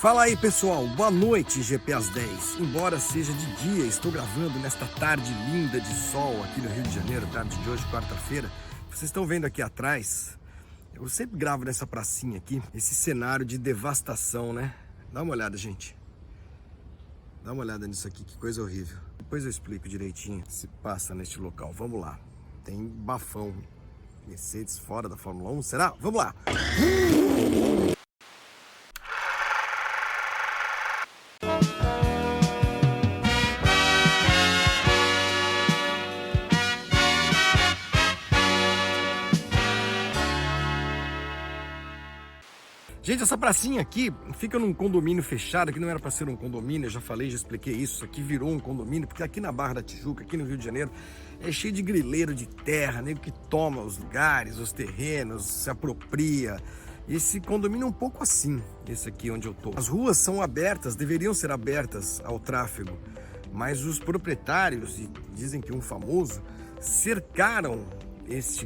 Fala aí pessoal, boa noite GP às 10. Embora seja de dia, estou gravando nesta tarde linda de sol aqui no Rio de Janeiro, tarde de hoje, quarta-feira. Vocês estão vendo aqui atrás, eu sempre gravo nessa pracinha aqui, esse cenário de devastação, né? Dá uma olhada, gente. Dá uma olhada nisso aqui, que coisa horrível. Depois eu explico direitinho o que se passa neste local. Vamos lá. Tem bafão. Mercedes fora da Fórmula 1, será? Vamos lá! Gente, essa pracinha aqui fica num condomínio fechado, que não era para ser um condomínio, eu já falei, já expliquei isso, aqui virou um condomínio, porque aqui na Barra da Tijuca, aqui no Rio de Janeiro, é cheio de grileiro de terra, nego que toma os lugares, os terrenos, se apropria. Esse condomínio é um pouco assim, esse aqui onde eu tô. As ruas são abertas, deveriam ser abertas ao tráfego, mas os proprietários, e dizem que um famoso, cercaram esse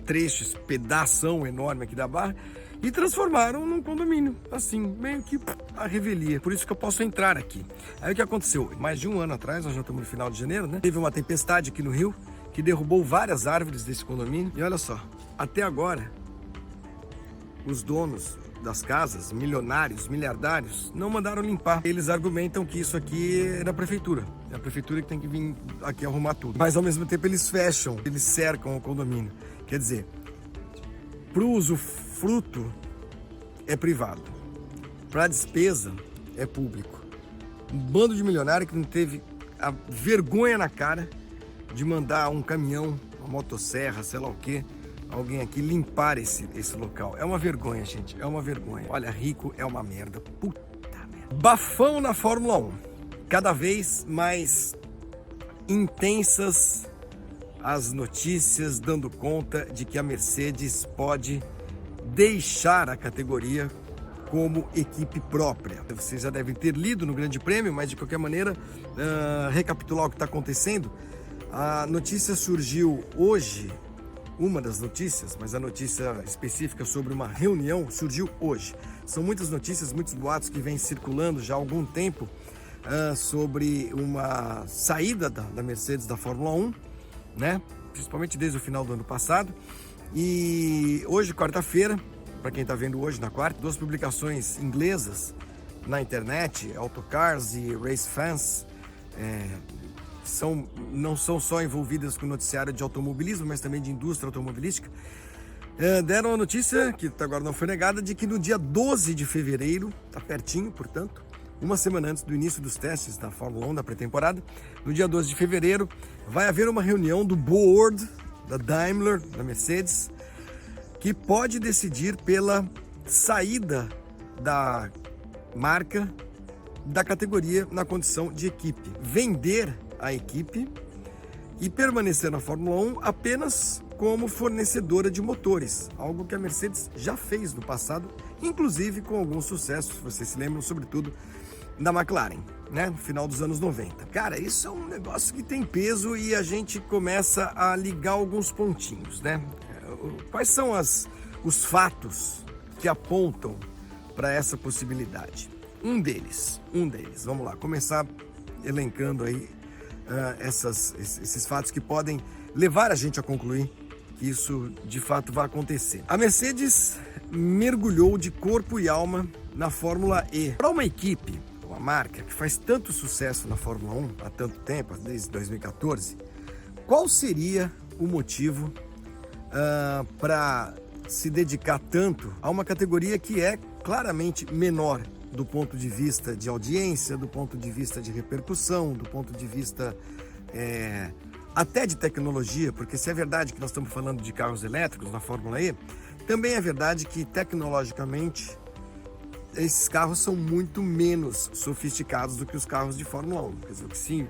trecho, esse pedação enorme aqui da Barra e transformaram num condomínio, assim, meio que a revelia. Por isso que eu posso entrar aqui. Aí o que aconteceu? Mais de um ano atrás, nós já estamos no final de janeiro, né? Teve uma tempestade aqui no Rio que derrubou várias árvores desse condomínio. E olha só, até agora, os donos das casas, milionários, miliardários, não mandaram limpar. Eles argumentam que isso aqui é da prefeitura. É a prefeitura que tem que vir aqui arrumar tudo. Mas ao mesmo tempo eles fecham, eles cercam o condomínio. Quer dizer, para o usufruto é privado, para a despesa é público. Um bando de milionário que não teve a vergonha na cara de mandar um caminhão, uma motosserra, sei lá o quê, alguém aqui limpar esse local. É uma vergonha, gente, é uma vergonha. Olha, rico é uma merda, puta merda. Bafão na Fórmula 1, cada vez mais intensas as notícias dando conta de que a Mercedes pode deixar a categoria como equipe própria. Vocês já devem ter lido no Grande Prêmio, mas de qualquer maneira, recapitular o que está acontecendo. A notícia surgiu hoje, uma das notícias, mas a notícia específica sobre uma reunião surgiu hoje. São muitas notícias, muitos boatos que vêm circulando já há algum tempo sobre uma saída da Mercedes da Fórmula 1, né? Principalmente desde o final do ano passado. E hoje, quarta-feira, para quem está vendo hoje na quarta, duas publicações inglesas na internet, Autocars e Race Fans, não são só envolvidas com noticiário de automobilismo, mas também de indústria automobilística, deram a notícia, que até agora não foi negada, de que no dia 12 de fevereiro, está pertinho, portanto, uma semana antes do início dos testes da Fórmula 1 da pré-temporada, no dia 12 de fevereiro, vai haver uma reunião do board da Daimler, da Mercedes, que pode decidir pela saída da marca da categoria na condição de equipe. Vender a equipe e permanecer na Fórmula 1 apenas como fornecedora de motores, algo que a Mercedes já fez no passado, inclusive com algum sucesso, se vocês se lembram, sobretudo da McLaren, né, no final dos anos 90. Cara, isso é um negócio que tem peso e a gente começa a ligar alguns pontinhos, né? Quais são os fatos que apontam para essa possibilidade? Um deles, vamos lá, começar elencando aí esses fatos que podem levar a gente a concluir que isso de fato vai acontecer. A Mercedes mergulhou de corpo e alma na Fórmula E. Para uma equipe, uma marca que faz tanto sucesso na Fórmula 1 há tanto tempo, desde 2014, qual seria o motivo para se dedicar tanto a uma categoria que é claramente menor do ponto de vista de audiência, do ponto de vista de repercussão, do ponto de vista até de tecnologia, porque se é verdade que nós estamos falando de carros elétricos na Fórmula E, também é verdade que tecnologicamente esses carros são muito menos sofisticados do que os carros de Fórmula 1. Quer dizer, o que se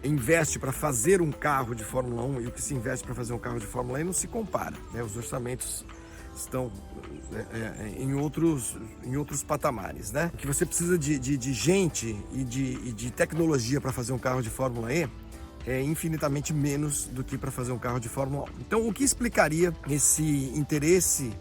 investe para fazer um carro de Fórmula 1 e o que se investe para fazer um carro de Fórmula E não se compara, né? Os orçamentos estão em outros patamares, né? O que você precisa de gente e de tecnologia para fazer um carro de Fórmula E é infinitamente menos do que para fazer um carro de Fórmula 1. Então, o que explicaria esse interesse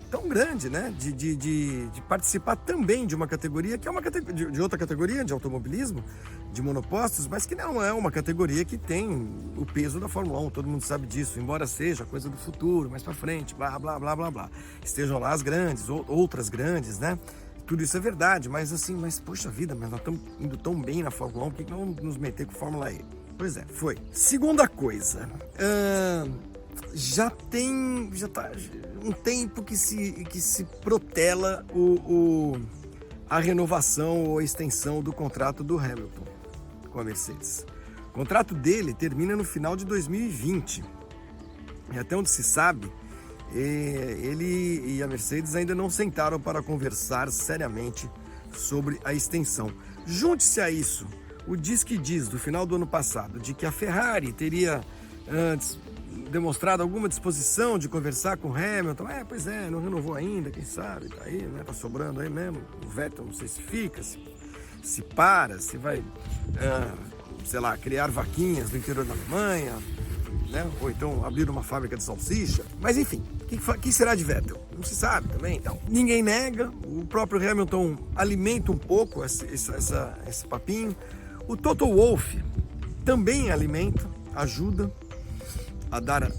tão grande, né? De participar também de uma categoria que é uma categoria, de outra categoria de automobilismo, de monopostos, mas que não é uma categoria que tem o peso da Fórmula 1, todo mundo sabe disso, embora seja coisa do futuro, mais para frente, blá, blá, blá, blá, blá. Estejam lá as grandes, outras grandes, né? Tudo isso é verdade, mas assim, poxa vida, mas nós estamos indo tão bem na Fórmula 1, por que não nos meter com Fórmula E? Pois é, foi. Segunda coisa, já tá um tempo que se protela a renovação ou a extensão do contrato do Hamilton com a Mercedes. O contrato dele termina no final de 2020. E até onde se sabe, ele e a Mercedes ainda não sentaram para conversar seriamente sobre a extensão. Junte-se a isso o diz que diz do final do ano passado de que a Ferrari teria demonstrado alguma disposição de conversar com o Hamilton. Pois é, não renovou ainda, quem sabe, tá aí, né? Tá sobrando aí mesmo. O Vettel não sei se fica, se para, se vai, sei lá, criar vaquinhas no interior da Alemanha, né? Ou então abrir uma fábrica de salsicha. Mas enfim, o que será de Vettel? Não se sabe também, então. Ninguém nega, o próprio Hamilton alimenta um pouco esse papinho. O Toto Wolff também alimenta, ajuda a dar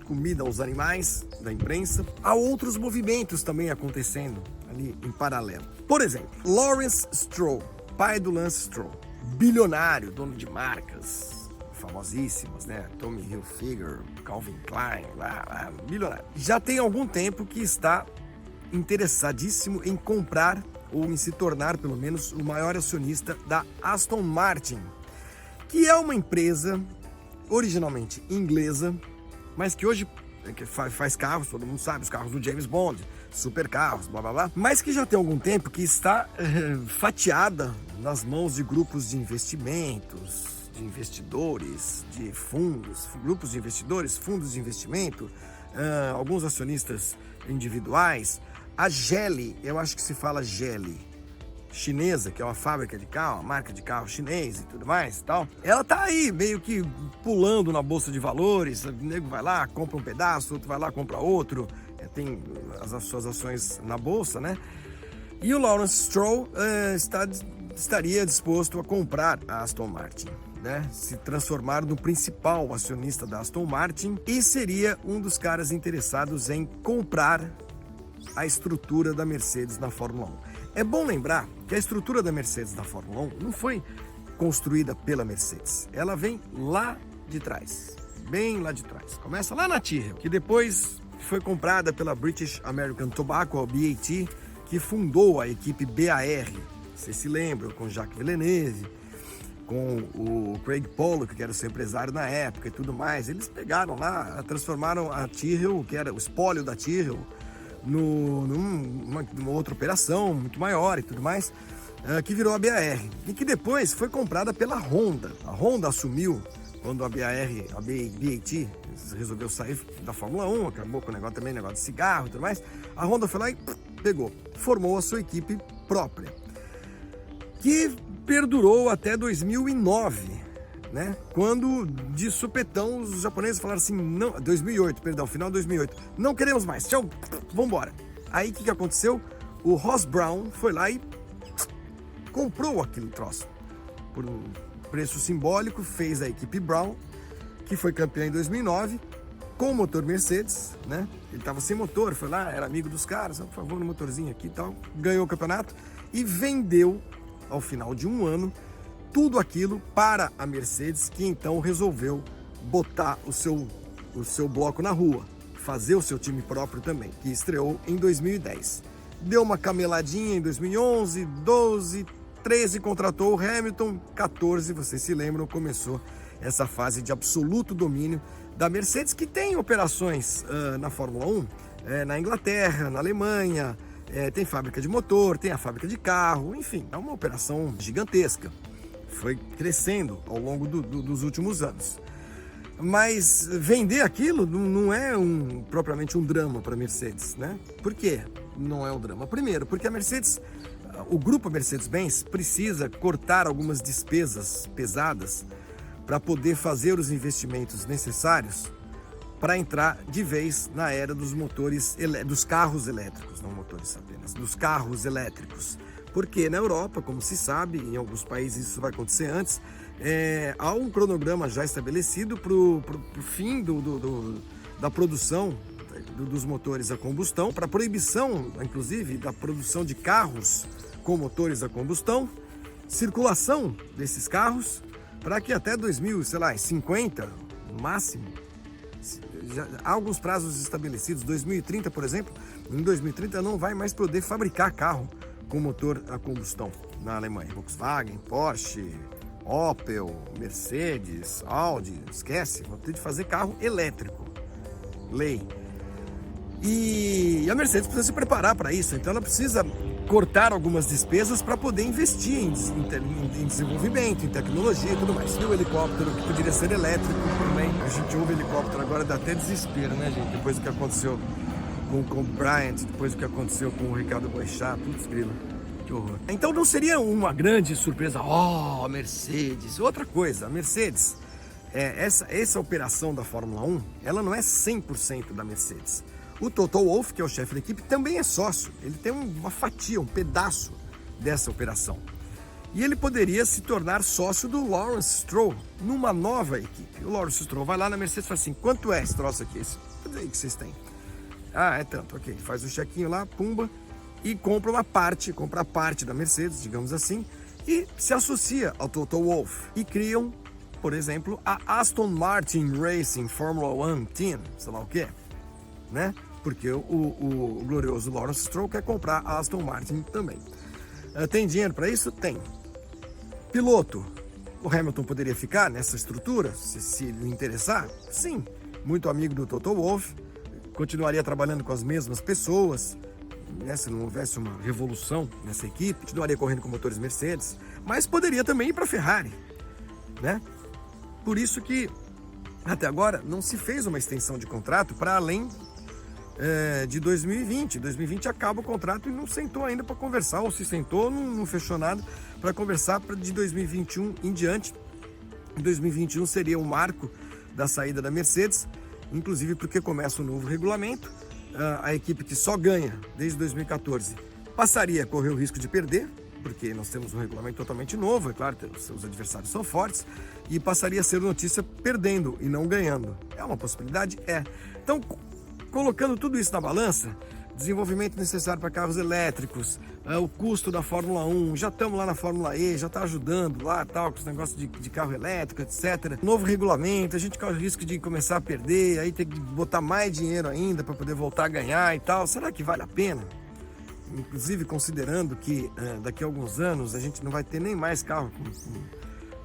comida aos animais da imprensa. Há outros movimentos também acontecendo ali em paralelo. Por exemplo, Lawrence Stroll, pai do Lance Stroll, bilionário, dono de marcas famosíssimas, né? Tommy Hilfiger, Calvin Klein, bilionário. Já tem algum tempo que está interessadíssimo em comprar ou em se tornar, pelo menos, o maior acionista da Aston Martin, que é uma empresa originalmente inglesa, mas que hoje faz carros, todo mundo sabe, os carros do James Bond, super carros, blá blá blá, mas que já tem algum tempo que está fatiada nas mãos de grupos de investimentos, de investidores, de fundos, grupos de investidores, fundos de investimento, alguns acionistas individuais. A Geely, eu acho que se fala Geely, chinesa, que é uma fábrica de carro, uma marca de carro chinês e tudo mais e tal, ela tá aí meio que pulando na bolsa de valores. O nego vai lá, compra um pedaço, outro vai lá, compra outro, tem as suas ações na bolsa, né? E o Lawrence Stroll estaria disposto a comprar a Aston Martin, né? Se transformar no principal acionista da Aston Martin e seria um dos caras interessados em comprar a estrutura da Mercedes na Fórmula 1. É bom lembrar que a estrutura da Mercedes na Fórmula 1 não foi construída pela Mercedes. Ela vem lá de trás, bem lá de trás. Começa lá na Tyrrell, que depois foi comprada pela British American Tobacco, a BAT, que fundou a equipe BAR. Vocês se lembram, com Jacques Villeneuve, com o Craig Pollock, que era o seu empresário na época e tudo mais. Eles pegaram lá, transformaram a Tyrrell, que era o espólio da Tyrrell, numa outra operação muito maior e tudo mais, que virou a BAR, e que depois foi comprada pela Honda. A Honda assumiu quando a BAT resolveu sair da Fórmula 1, acabou com o negócio também, negócio de cigarro e tudo mais. A Honda foi lá e pegou, formou a sua equipe própria, que perdurou até 2009, né? Quando de supetão os japoneses falaram assim, não, 2008, perdão, final de 2008, não queremos mais, tchau, vambora. Aí o que aconteceu? O Ross Brown foi lá e comprou aquele troço por um preço simbólico, fez a equipe Brown, que foi campeã em 2009, com o motor Mercedes, né? Ele estava sem motor, foi lá, era amigo dos caras, por favor, no motorzinho aqui e tal, ganhou o campeonato e vendeu, ao final de um ano, tudo aquilo para a Mercedes, que então resolveu botar o seu bloco na rua, fazer o seu time próprio também, que estreou em 2010. Deu uma cameladinha em 2011, 12, 13 contratou o Hamilton, 14, vocês se lembram, começou essa fase de absoluto domínio da Mercedes, que tem operações na Fórmula 1, na Inglaterra, na Alemanha, tem fábrica de motor, tem a fábrica de carro, enfim, é uma operação gigantesca. Foi crescendo ao longo dos últimos anos. Mas vender aquilo não é propriamente um drama para a Mercedes, né? Por quê? Não é um drama. Primeiro, porque a Mercedes, o grupo Mercedes-Benz precisa cortar algumas despesas pesadas para poder fazer os investimentos necessários para entrar de vez na era dos motores, dos carros elétricos, não motores apenas, dos carros elétricos. Porque na Europa, como se sabe, em alguns países isso vai acontecer antes, há um cronograma já estabelecido para o fim da produção dos motores a combustão, para proibição, inclusive, da produção de carros com motores a combustão, circulação desses carros, para que até 2050, no máximo, já há alguns prazos estabelecidos, 2030, por exemplo, em 2030 não vai mais poder fabricar carro com motor a combustão na Alemanha. Volkswagen, Porsche, Opel, Mercedes, Audi, esquece, vão ter de fazer carro elétrico. Lei. E a Mercedes precisa se preparar para isso, então ela precisa cortar algumas despesas para poder investir em desenvolvimento, em tecnologia e tudo mais. E o helicóptero, que poderia ser elétrico também. A gente ouve helicóptero agora, dá até desespero, né, gente? Depois do que aconteceu com o Kobe Bryant, depois do que aconteceu com o Ricardo Boechat, putz, grilo, que horror. Então não seria uma grande surpresa, a Mercedes. Outra coisa, a Mercedes, essa operação da Fórmula 1, ela não é 100% da Mercedes. O Toto Wolff, que é o chefe da equipe, também é sócio. Ele tem uma fatia, um pedaço dessa operação. E ele poderia se tornar sócio do Lawrence Stroll numa nova equipe. O Lawrence Stroll vai lá na Mercedes e fala assim, quanto é esse troço aqui? Esse aí que vocês têm. Ah, é tanto, ok. Faz o chequinho lá, pumba, e compra a parte da Mercedes, digamos assim, e se associa ao Toto Wolff. E criam, por exemplo, a Aston Martin Racing Formula 1 Team, sei lá o quê, né? Porque o glorioso Lawrence Stroll quer comprar a Aston Martin também. Tem dinheiro para isso? Tem. Piloto, o Hamilton poderia ficar nessa estrutura, se lhe interessar? Sim. Muito amigo do Toto Wolff, continuaria trabalhando com as mesmas pessoas, né, se não houvesse uma revolução nessa equipe, continuaria correndo com motores Mercedes, mas poderia também ir para a Ferrari, né? Por isso que até agora não se fez uma extensão de contrato para além de 2020. 2020 acaba o contrato e não sentou ainda para conversar, ou se sentou, não fechou nada para conversar de 2021 em diante. 2021 seria o marco da saída da Mercedes, inclusive porque começa o novo regulamento. A equipe que só ganha desde 2014 passaria a correr o risco de perder, porque nós temos um regulamento totalmente novo, é claro, os seus adversários são fortes, e passaria a ser notícia perdendo e não ganhando. É uma possibilidade? É. Então, colocando tudo isso na balança, desenvolvimento necessário para carros elétricos, o custo da Fórmula 1, já estamos lá na Fórmula E, já está ajudando lá, tal, com os negócios de carro elétrico, etc. Novo regulamento, a gente corre o risco de começar a perder, aí tem que botar mais dinheiro ainda para poder voltar a ganhar e tal. Será que vale a pena? Inclusive considerando que daqui a alguns anos a gente não vai ter nem mais carro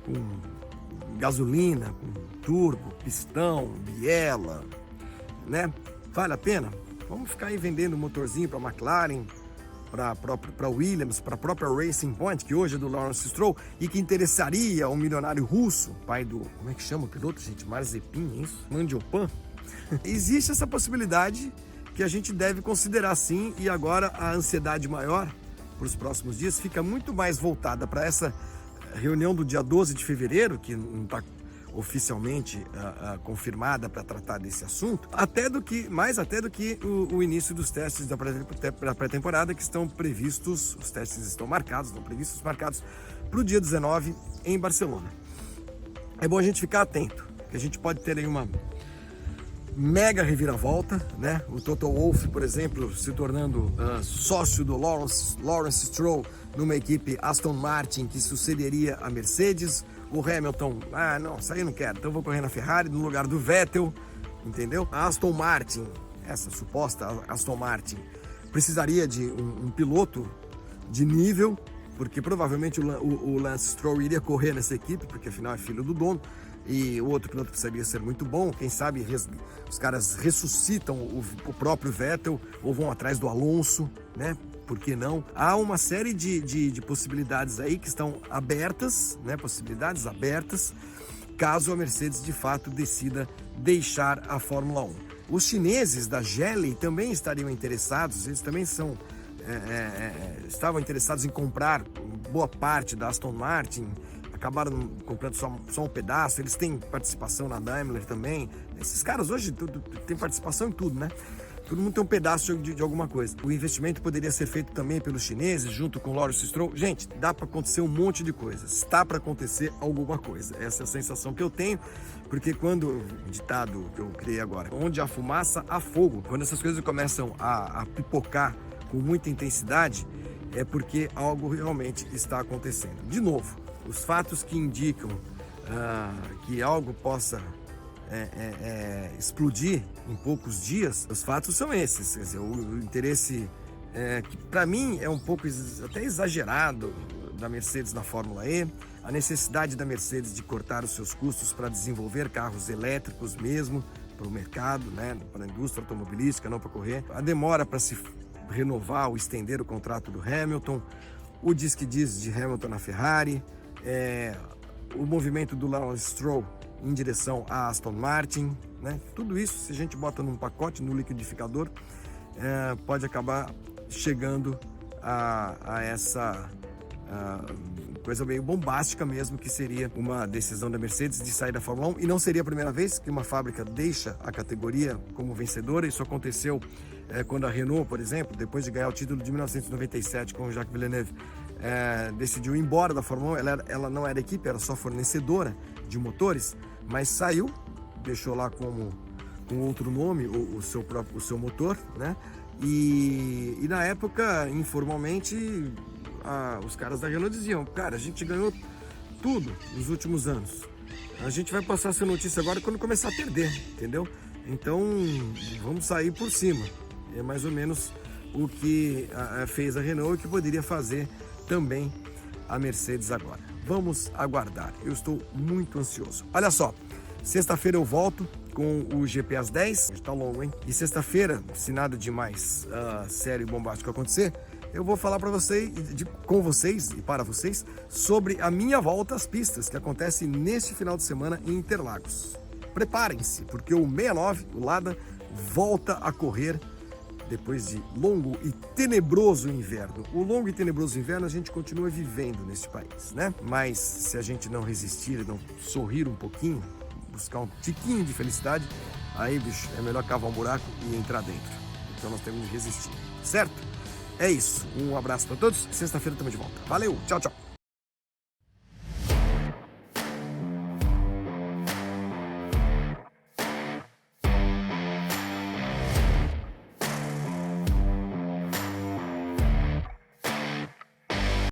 com gasolina, com turbo, pistão, biela, né? Vale a pena? Vamos ficar aí vendendo motorzinho para a McLaren, para a Williams, para a própria Racing Point, que hoje é do Lawrence Stroll, e que interessaria um milionário russo, pai do... Como é que chama o piloto, gente? Mazepin, é isso? Mandiopan? Existe essa possibilidade que a gente deve considerar sim, e agora a ansiedade maior para os próximos dias fica muito mais voltada para essa reunião do dia 12 de fevereiro, que não está oficialmente confirmada para tratar desse assunto, mais até do que o início dos testes da pré-temporada, que estão previstos, os testes estão marcados para o dia 19 em Barcelona. É bom a gente ficar atento, que a gente pode ter aí uma mega reviravolta, né? O Toto Wolff, por exemplo, se tornando sócio do Lawrence Stroll numa equipe Aston Martin que sucederia a Mercedes. O Hamilton, não, isso aí eu não quero, então eu vou correr na Ferrari no lugar do Vettel, entendeu? A Aston Martin, essa suposta Aston Martin, precisaria de um piloto de nível, porque provavelmente o Lance Stroll iria correr nessa equipe, porque afinal é filho do dono, e o outro piloto precisaria ser muito bom. Quem sabe os caras ressuscitam o próprio Vettel ou vão atrás do Alonso, né? Por que não? Há uma série de possibilidades aí que estão abertas, né? Possibilidades abertas, caso a Mercedes de fato decida deixar a Fórmula 1. Os chineses da Geely também estariam interessados, eles também estavam interessados em comprar boa parte da Aston Martin, acabaram comprando só um pedaço, eles têm participação na Daimler também. Esses caras hoje têm participação em tudo, né? Todo mundo tem um pedaço de alguma coisa. O investimento poderia ser feito também pelos chineses, junto com o Lawrence Stroll. Gente, dá para acontecer um monte de coisas. Está para acontecer alguma coisa. Essa é a sensação que eu tenho, porque quando, o ditado que eu criei agora, onde há fumaça, há fogo. Quando essas coisas começam a pipocar com muita intensidade, é porque algo realmente está acontecendo. De novo, os fatos que indicam que algo possa explodir em poucos dias, os fatos são esses. Quer dizer, o interesse que para mim é um pouco até exagerado da Mercedes na Fórmula E, a necessidade da Mercedes de cortar os seus custos para desenvolver carros elétricos mesmo para o mercado, né, para a indústria automobilística, não para correr, a demora para se renovar ou estender o contrato do Hamilton, o diz-que-diz de Hamilton na Ferrari, o movimento do Lawrence Stroll em direção à Aston Martin, né? Tudo isso, se a gente bota num pacote, no liquidificador, pode acabar chegando a essa coisa meio bombástica mesmo, que seria uma decisão da Mercedes de sair da Fórmula 1, e não seria a primeira vez que uma fábrica deixa a categoria como vencedora. Isso aconteceu quando a Renault, por exemplo, depois de ganhar o título de 1997 com o Jacques Villeneuve, decidiu ir embora da Fórmula 1. Ela não era equipe, era só fornecedora de motores, mas saiu, deixou lá com outro nome o seu motor, né? E na época, informalmente, os caras da Renault diziam: cara, a gente ganhou tudo nos últimos anos, a gente vai passar essa notícia agora quando começar a perder, entendeu? Então vamos sair por cima. É mais ou menos o que fez a Renault e o que poderia fazer também a Mercedes agora. Vamos aguardar, eu estou muito ansioso. Olha só, sexta-feira eu volto com o GP às 10, está longo, hein? E sexta-feira, se nada de mais sério e bombástico acontecer, eu vou falar para vocês, com vocês e para vocês, sobre a minha volta às pistas, que acontece neste final de semana em Interlagos. Preparem-se, porque o 69, o Lada, volta a correr depois de longo e tenebroso inverno. O longo e tenebroso inverno a gente continua vivendo neste país, né? Mas se a gente não resistir, não sorrir um pouquinho, buscar um tiquinho de felicidade, aí, bicho, é melhor cavar um buraco e entrar dentro. Então nós temos de resistir, certo? É isso. Um abraço para todos. Sexta-feira estamos de volta. Valeu, tchau, tchau.